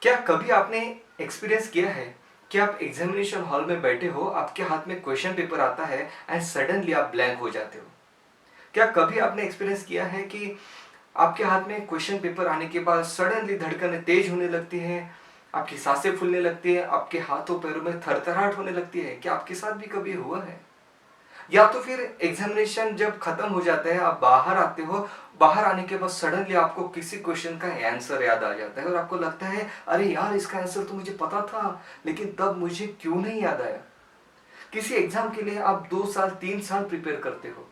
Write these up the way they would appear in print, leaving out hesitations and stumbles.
क्या कभी आपने एक्सपीरियंस किया है कि आप एग्जामिनेशन हॉल में बैठे हो, आपके हाथ में क्वेश्चन पेपर आता है एंड सडनली आप ब्लैंक हो जाते हो? क्या कभी आपने एक्सपीरियंस किया है कि आपके हाथ में क्वेश्चन पेपर आने के बाद सडनली धड़कनें तेज होने लगती हैं, आपकी सांसें फूलने लगती है, आपके हाथों पैरों में थरथराहट होने लगती है? क्या आपके साथ भी कभी हुआ है? या तो फिर एग्जामिनेशन जब खत्म हो जाता है, आप बाहर आते हो, बाहर आने के बाद सडनली आपको किसी क्वेश्चन का आंसर याद आ जाता है और आपको लगता है अरे यार, इसका आंसर तो मुझे पता था लेकिन तब मुझे क्यों नहीं याद आया? किसी एग्जाम के लिए आप 2 साल 3 साल प्रिपेयर करते हो,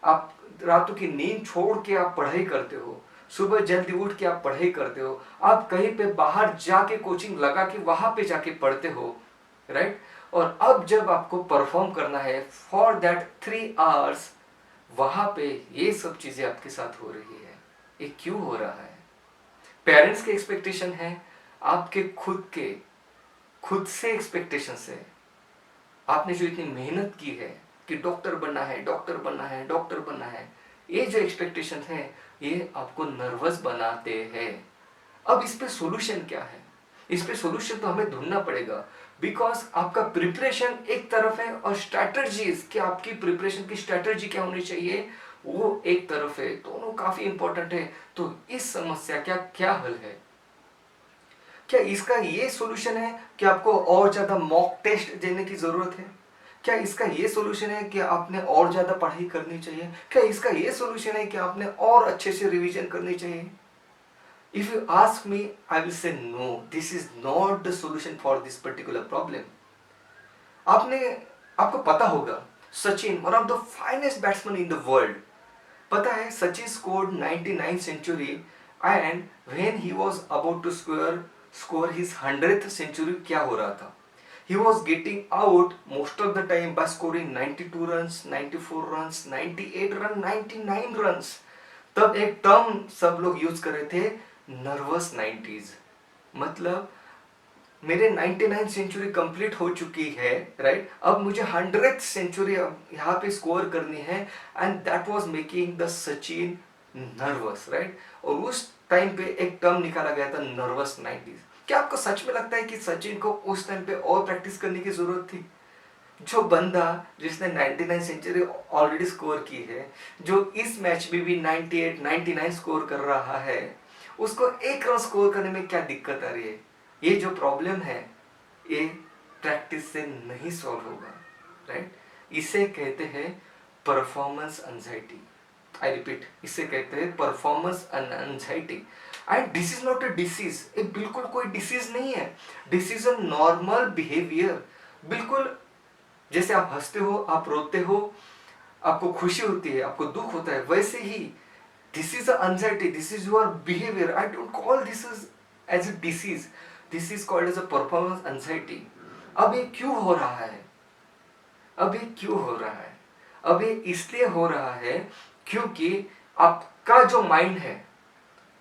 आप रातों की नींद छोड़ के आप पढ़ाई करते हो, सुबह जल्दी उठ के आप पढ़ाई करते हो, आप कहीं पे बाहर जाके कोचिंग लगा के वहां पे जाके पढ़ते हो, राइट? और अब जब आपको परफॉर्म करना है फॉर दैट 3 आवर्स, वहां पे ये सब चीजें आपके साथ हो रही है। ये क्यों हो रहा है? पेरेंट्स के एक्सपेक्टेशन है, आपके खुद से एक्सपेक्टेशन है। आपने जो इतनी मेहनत की है कि डॉक्टर बनना है, डॉक्टर बनना है, डॉक्टर बनना है, ये जो एक्सपेक्टेशन है ये आपको नर्वस बनाते हैं। अब इस पे सॉल्यूशन क्या है? इस पे सॉल्यूशन तो हमें ढूंढना पड़ेगा, बिकॉज आपका प्रिपरेशन एक तरफ है और स्ट्रैटेजीज कि आपकी प्रिपरेशन की स्ट्रैटेजी क्या होनी चाहिए वो एक तरफ है। दोनों काफी इंपॉर्टेंट है। तो इस समस्या का क्या हल है? क्या इसका ये सॉल्यूशन है कि आपको और ज्यादा मॉक टेस्ट देने की जरूरत है? क्या इसका ये सॉल्यूशन है कि आपने और ज्यादा पढ़ाई करनी चाहिए? क्या इसका ये सॉल्यूशन है कि आपने और अच्छे से रिवीजन करनी चाहिए? If you ask me, I will say no. This is not the solution for this particular problem. आपने आपको पता होगा Sachin, one of the finest batsman in the world, पता है Sachin scored 99 century and when he was about to score his 100th century क्या हो रहा था? He was getting out most of the time by scoring 92 runs, 94 runs, 98 run, 99 runs. तब एक term सब लोग यूज कर रहे थे, नर्वस 90s। मतलब मेरे 99 सेंचुरी कंप्लीट हो चुकी है, राइट? अब मुझे 100th सेंचुरी यहाँ पे स्कोर करनी है and that was making the Sachin nervous, right? और उस टाइम पे एक टर्म निकाला गया था, नर्वस 90s। क्या आपको सच में लगता है कि सचिन को उस टाइम पे और प्रैक्टिस करने की जरूरत थी? जो बंदा जिसने 99 सेंचुरी ऑलरेडी स्कोर की है, जो इस मैच में भी 98 99 स्कोर कर रहा है, उसको एक रन स्कोर करने में क्या दिक्कत आ रही है? ये जो प्रॉब्लम है ये प्रैक्टिस से नहीं सॉल्व होगा, राइट? इसे कहते हैं परफॉर्मेंस एंजाइटी। आई रिपीट, इसे कहते हैं performance anxiety. And this is not a disease, ये बिल्कुल कोई डिसीज नहीं है। This is a normal behaviour. बिल्कुल जैसे आप हंसते हो, आप रोते हो, आपको खुशी होती है, आपको दुख होता है, वैसे ही this is anxiety, this is your behaviour. I don't call this as a disease, this is called as a performance anxiety. अब ये क्यों हो रहा है? अब ये क्यों हो रहा है? अब ये इसलिए हो रहा है क्योंकि आपका जो माइंड है,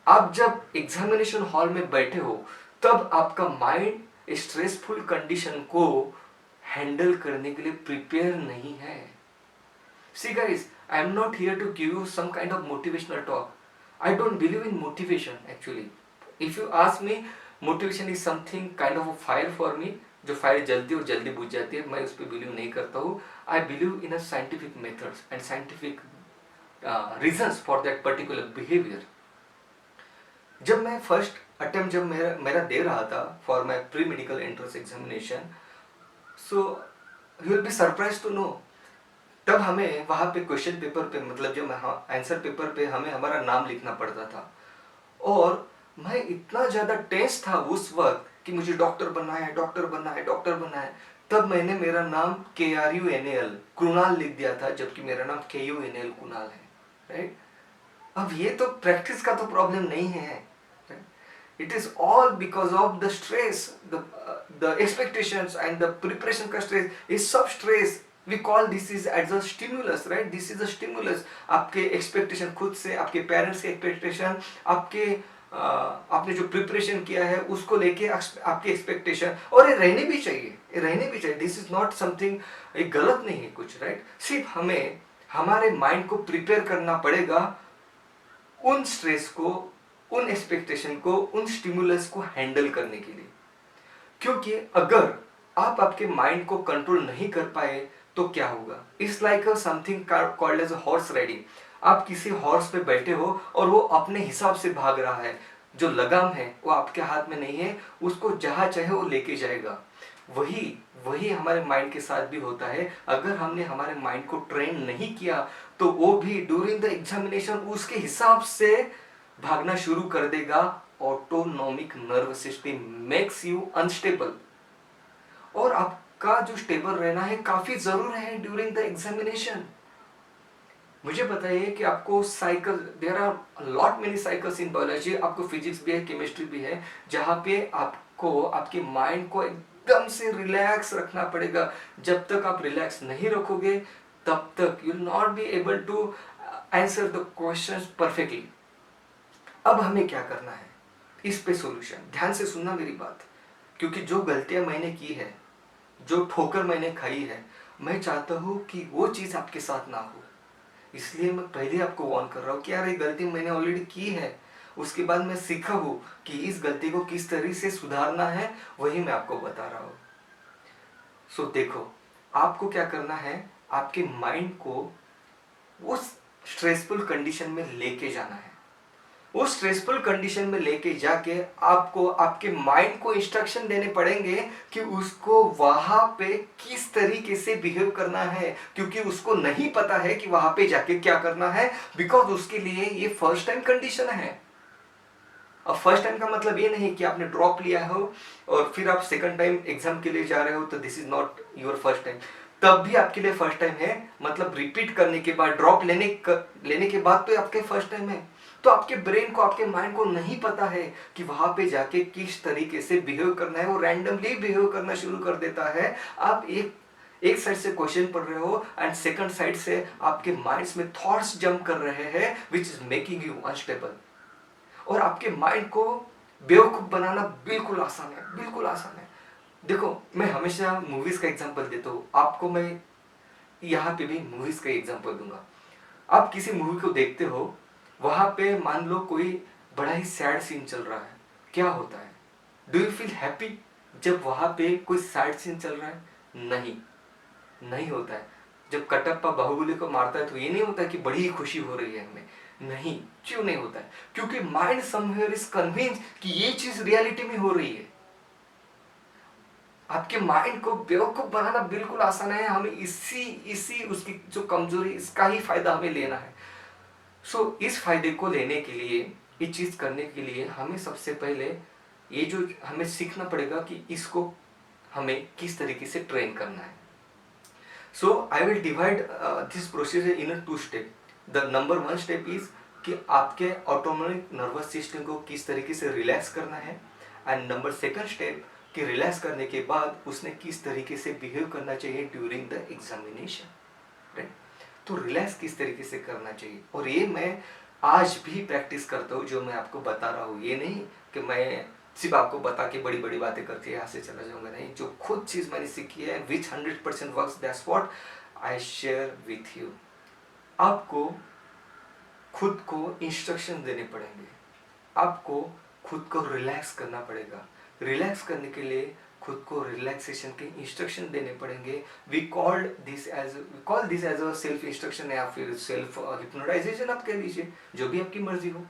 आप जब एग्जामिनेशन हॉल में बैठे हो तब आपका माइंड स्ट्रेसफुल कंडीशन को हैंडल करने के लिए प्रिपेयर नहीं है। See guys, I am not here to give you some kind of motivational talk. I don't believe in motivation actually. If you ask me, motivation is something kind of a fire for me. जो fire जल्दी और जल्दी बुझ जाती है, मैं उस पर बिलीव नहीं करता हूँ। I believe in a scientific methods and scientific reasons for that particular behaviour. जब मैं फर्स्ट अटेम्प्ट जब मेरा दे रहा था for my pre medical entrance examination, so you will be surprise to know, तब हमें वहाँ पे क्वेश्चन पेपर पे, मतलब जब आंसर पेपर पे हमें हमारा नाम लिखना पड़ता था और मैं इतना ज़्यादा टेंस था उस वक्त कि मुझे डॉक्टर बनना है, डॉक्टर बनना है, डॉक्टर बनना है। तब मैंने मेरा नाम KRUNAL कृणाल लिख दिया था, जबकि मेरा नाम KUNAL कुणाल है, राइट? अब ये तो प्रैक्टिस का तो प्रॉब्लम नहीं है, it is all because of the stress, the expectations and the preparation का स्ट्रेस। ये सब stress we call this is as a stimulus, right? This is a stimulus. आपके एक्सपेक्टेशन खुद से, आपके पेरेंट्स के एक्सपेक्टेशन, आपने जो प्रिपरेशन किया है उसको लेके आपकी एक्सपेक्टेशन, और ये रहने भी चाहिए, ये रहने भी चाहिए। दिस इज नॉट समथिंग, ये गलत नहीं है कुछ, राइट? सिर्फ हमें हमारे माइंड को प्रिपेयर करना पड़ेगा उन स्ट्रेस को उन एक्सपेक्टेशन को, उन स्टिमुलस को हैंडल करने के लिए। क्योंकि अगर आप आपके माइंड को कंट्रोल नहीं कर पाए तो क्या होगा? It's like something called as horse riding. आप किसी हॉर्स पे बैठे हो और वो अपने हिसाब से भाग रहा है, जो लगाम है वो आपके हाथ में नहीं है, उसको जहां चाहे वो लेके जाएगा। वही वही हमारे माइंड के साथ भी होता है। अगर हमने हमारे माइंड को ट्रेन नहीं किया तो वो भी ड्यूरिंग द एग्जामिनेशन उसके हिसाब से भागना शुरू कर देगा। Autonomic nerve system makes you unstable, और आपका जो स्टेबल रहना है काफी जरूर है ड्यूरिंग द एग्जामिनेशन। मुझे बताइए कि आपको cycle, there are lot many cycles in biology, आपको फिजिक्स भी है, केमिस्ट्री भी है, जहां पे आपको आपके माइंड को एकदम से रिलैक्स रखना पड़ेगा। जब तक आप रिलैक्स नहीं रखोगे तब तक you will not be able to answer the questions perfectly. अब हमें क्या करना है, इस पे सॉल्यूशन, ध्यान से सुनना मेरी बात, क्योंकि जो गलतियां मैंने की है, जो ठोकर मैंने खाई है, मैं चाहता हूं कि वो चीज आपके साथ ना हो। इसलिए मैं पहले आपको वार्न कर रहा हूँ कि यार ये गलती मैंने ऑलरेडी की है, उसके बाद मैं सीखा हूँ कि इस गलती को किस तरीके से सुधारना है, वही मैं आपको बता रहा हूँ। सो देखो, आपको क्या करना है, आपके माइंड को उस स्ट्रेसफुल कंडीशन में लेके जाना है। उस स्ट्रेसफुल कंडीशन में लेके जाके आपको आपके माइंड को इंस्ट्रक्शन देने पड़ेंगे कि उसको वहां पे किस तरीके से बिहेव करना है, क्योंकि उसको नहीं पता है कि वहां पे जाके क्या करना है, बिकॉज उसके लिए ये फर्स्ट टाइम कंडीशन है। अब फर्स्ट टाइम का मतलब ये नहीं कि आपने ड्रॉप लिया हो और फिर आप सेकंड टाइम एग्जाम के लिए जा रहे हो, तो this is not your first time. तब भी आपके लिए फर्स्ट टाइम है, मतलब रिपीट करने के बाद, ड्रॉप लेने के बाद तो आपके फर्स्ट टाइम है। तो आपके ब्रेन को, आपके माइंड को नहीं पता है कि वहां पे जाके किस तरीके से बिहेव करना है, वो रैंडमली बिहेव करना शुरू कर देता है। आप एक साइड से क्वेश्चन पढ़ रहे हो एंड सेकंड साइड से आपके माइंड्स में थॉट्स जंप कर रहे हैं which is making you unstable. और आपके माइंड को बेवकूफ बनाना बिल्कुल आसान है, बिल्कुल आसान है। देखो, मैं हमेशा मूवीज का एग्जांपल देता हूँ आपको, मैं यहाँ पे भी मूवीज का एग्जांपल दूंगा। आप किसी मूवी को देखते हो, वहां पे मान लो कोई बड़ा ही सैड सीन चल रहा है, क्या होता है? डू यू फील हैप्पी जब वहां पे कोई सैड सीन चल रहा है? नहीं, नहीं होता है। जब कटप्पा बाहुबली को मारता है तो ये नहीं होता कि बड़ी ही खुशी हो रही है हमें, नहीं। क्यों नहीं होता है? क्योंकि माइंड समवेयर इज कन्विंस कि ये चीज रियलिटी में हो रही है। आपके माइंड को बेवकूफ बनाना बिल्कुल आसान है। हमें इसी इसी उसकी जो कमजोरी, इसका ही फायदा हमें लेना है। सो इस फायदे को लेने के लिए, ये चीज करने के लिए हमें सबसे पहले ये जो हमें सीखना पड़ेगा कि इसको हमें किस तरीके से ट्रेन करना है। So I will divide this procedure in a two step. The number one step is कि आपके ऑटोनॉमिक नर्वस सिस्टम को किस तरीके से रिलैक्स करना है, एंड नंबर सेकंड स्टेप कि रिलैक्स करने के बाद उसने किस तरीके से बिहेव करना चाहिए ड्यूरिंग द एग्जामिनेशन, राइट? तो रिलैक्स किस तरीके से करना चाहिए, और ये मैं आज भी प्रैक्टिस करता हूँ जो मैं आपको बता रहा हूँ। ये नहीं कि मैं सिर्फ आपको बता के बड़ी बड़ी बातें करके यहाँ से चला जाऊंगा, नहीं। जो खुद चीज मैंने सीखी है विच 100% works, that's what I share with you. आपको खुद को इंस्ट्रक्शन देने पड़ेंगे, आपको खुद को रिलैक्स करना पड़ेगा। रिलैक्स करने के लिए खुद को रिलैक्सेशन के इंस्ट्रक्शन देने पड़ेंगे। We call this as a self instruction या फिर सेल्फ हिप्नोटाइजेशन, आप कह लीजिए, जो भी आपकी मर्जी हो।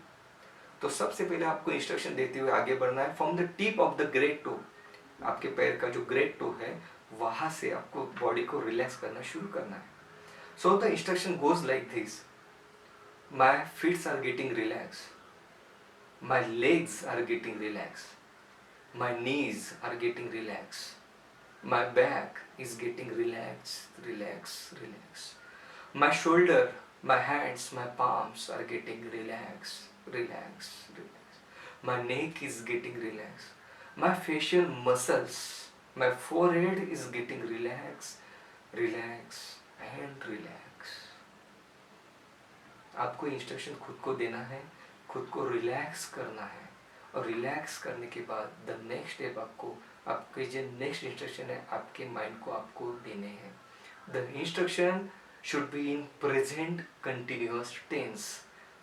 तो सबसे पहले आपको इंस्ट्रक्शन देते हुए आगे बढ़ना है। From the tip of the great toe, आपके पैर का जो ग्रेट टो है, वहां से आपको बॉडी को रिलैक्स करना शुरू करना है। So the instruction goes like this: my feets are getting relax, my legs are getting relax, my knees are getting relax, my back is getting relaxed, my shoulder, my hands, my palms are getting relaxed, my neck is getting relaxed, my facial muscles, my forehead is getting relax and relax। आपको instruction खुद को देना है, खुद को relax करना है, और रिलैक्स करने के बाद द नेक्स्ट स्टेप आपके जो नेक्स्ट इंस्ट्रक्शन है आपके माइंड को आपको देने हैं। The instruction should be in present continuous tense.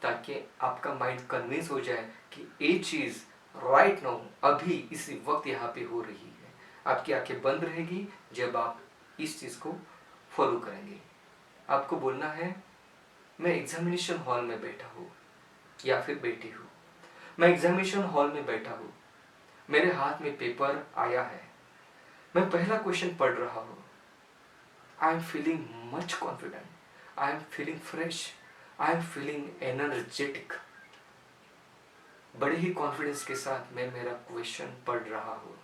ताकि आपका माइंड कन्विंस हो जाए कि ये चीज़ राइट नाउ अभी इसी वक्त यहाँ पे हो रही है। आपकी आंखें बंद रहेगी जब आप इस चीज़ को फॉलो करेंगे। आपको बोलना है, मैं एग्जामिनेशन हॉल में बैठा हूँ या फिर बैठी हूँ। मैं एग्जामिनेशन हॉल में बैठा हूँ, मेरे हाथ में पेपर आया है, मैं पहला क्वेश्चन पढ़ रहा हूँ। I am feeling much confident, I am feeling fresh, I am feeling energetic. बड़े ही कॉन्फिडेंस के साथ मैं मेरा क्वेश्चन पढ़ रहा हूँ।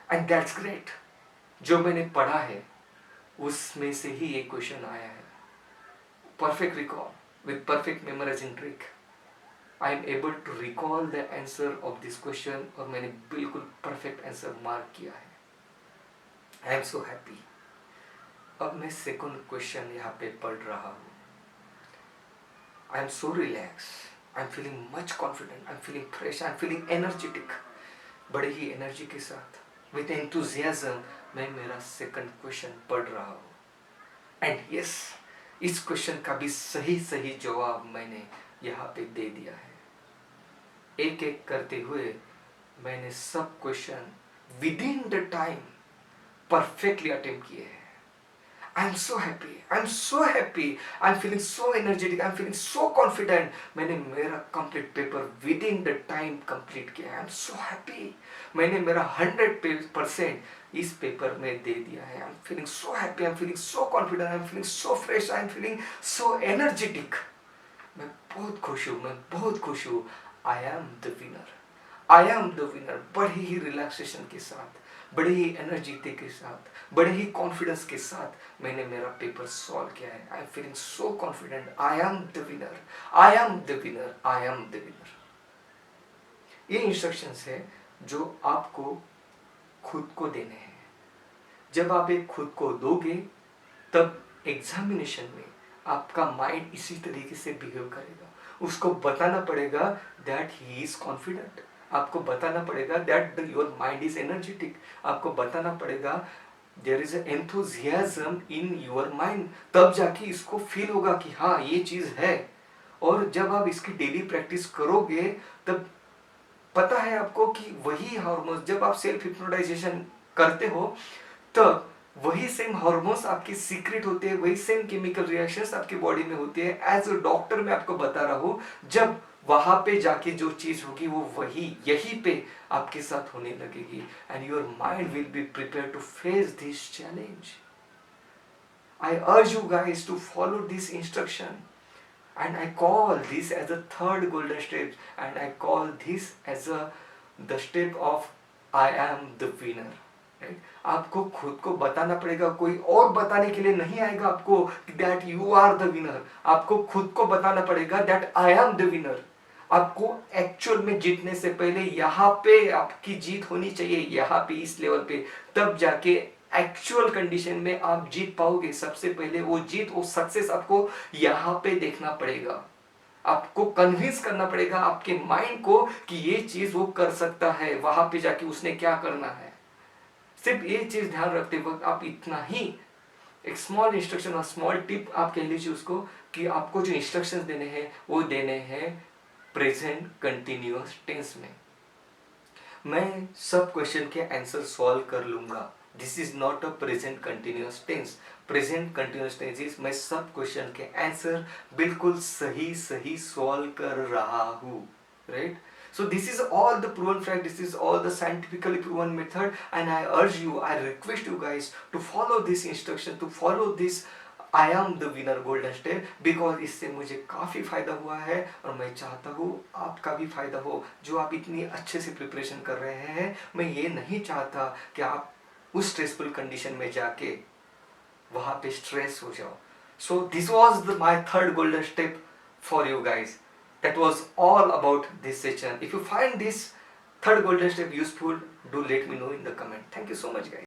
And that's great. जो मैंने पढ़ा है उसमें से ही ये क्वेश्चन आया है। Perfect recall with perfect memorising trick I am able to recall the answer of this question, और मैंने बिल्कुल परफेक्ट आंसर मार्क किया है। I am so happy. अब मैं सेकंड क्वेश्चन यहाँ पे पढ़ रहा हूँ। I am so relax, I am feeling much confident, I am feeling fresh, I am feeling energetic. बड़े ही एनर्जी के साथ विद एंथुजियाज्म मैं मेरा सेकंड क्वेश्चन पढ़ रहा हूँ। एंड यस, इस क्वेश्चन का भी सही सही जवाब मैंने यहाँ पे दे दिया है। एक एक करते हुए मैंने सब question within the time perfectly attempt किए हैं। I am so happy, I am so happy, I am feeling so energetic, I am feeling so confident. मैंने मेरा complete paper within the time complete किया। I am so happy, मैंने मेरा 100% इस paper में दे दिया है। I am feeling so happy, I am feeling so confident, I am feeling so fresh, I am feeling so energetic. मैं बहुत खुश हूँ, मैं बहुत खुश हूँ। I am the winner, I am the winner. बड़े ही रिलैक्सेशन के साथ, बड़े ही एनर्जी के साथ, बड़े ही कॉन्फिडेंस के साथ मैंने मेरा पेपर सॉल्व किया है। I am feeling so confident, I am the winner, I am the winner, I am the winner. ये इंस्ट्रक्शंस है जो आपको खुद को देने हैं। जब आप एक खुद को दोगे तब एग्जामिनेशन में आपका माइंड इसी तरीके से बिहेव करेगा। उसको बताना पड़ेगा दैट ही इज कॉन्फिडेंट, आपको बताना पड़ेगा that your mind is energetic, आपको बताना पड़ेगा there is enthusiasm in your mind. तब जाके इसको फील होगा कि हाँ ये चीज है। और जब आप इसकी डेली प्रैक्टिस करोगे तब पता है आपको कि वही हार्मोन्स, जब आप सेल्फ हिप्नोटाइजेशन करते हो तब वही सेम हार्मोन्स आपके सीक्रेट होते हैं, वही सेम केमिकल रिएक्शंस आपकी बॉडी में होती है। एज अ डॉक्टर मैं आपको बता रहा हूँ, जब वहां पे जाके जो चीज होगी वो वही यहीं पे आपके साथ होने लगेगी। And your mind will be prepare to face this challenge. I urge you guys to follow this instruction, and I call this as a third golden step, and I call this as the step of I am the winner. Right? आपको खुद को बताना पड़ेगा, कोई और बताने के लिए नहीं आएगा आपको that you are the winner। आपको खुद को बताना पड़ेगा that I am the winner। आपको एक्चुअल में जीतने से पहले यहाँ पे आपकी जीत होनी चाहिए, यहाँ पे इस लेवल पे, तब जाके एक्चुअल कंडीशन में आप जीत पाओगे। सबसे पहले वो जीत, वो सक्सेस आपको यहाँ पे देखना पड़ेगा। आपको कन्विंस करना पड़ेगा आपके माइंड को कि ये चीज वो कर सकता है, वहां पे जाके उसने क्या करना है। सिर्फ ये चीज ध्यान रखते वक्त आप इतना ही एक स्मॉल इंस्ट्रक्शन और स्मॉल टिप आप कह लीजिए उसको, कि आपको जो इंस्ट्रक्शंस देने हैं वो देने हैं प्रेजेंट कंटिन्यूअस टेंस में। मैं सब क्वेश्चन के आंसर सॉल्व कर लूंगा। This is not a present continuous tense. Present continuous tense is मैं सब क्वेश्चन के आंसर बिल्कुल सही सही सॉल्व कर रहा हूँ, right? So this is all the proven fact, this is all the scientifically proven method, and I urge you, I request you guys to follow this instruction, to follow this I am the winner golden step, because इससे मुझे काफ़ी फ़ायदा हुआ है और मैं चाहता हूँ आपका भी फ़ायदा हो। जो आप इतनी अच्छे से प्रिपरेशन कर रहे हैं, मैं ये नहीं चाहता कि आप उस स्ट्रेसफुल कंडीशन में जाके वहाँ पे स्ट्रेस हो जाओ। So this was my third golden step for you guys. That was all about this session. If you find this third golden step useful, do let me know in the comment. Thank you so much guys.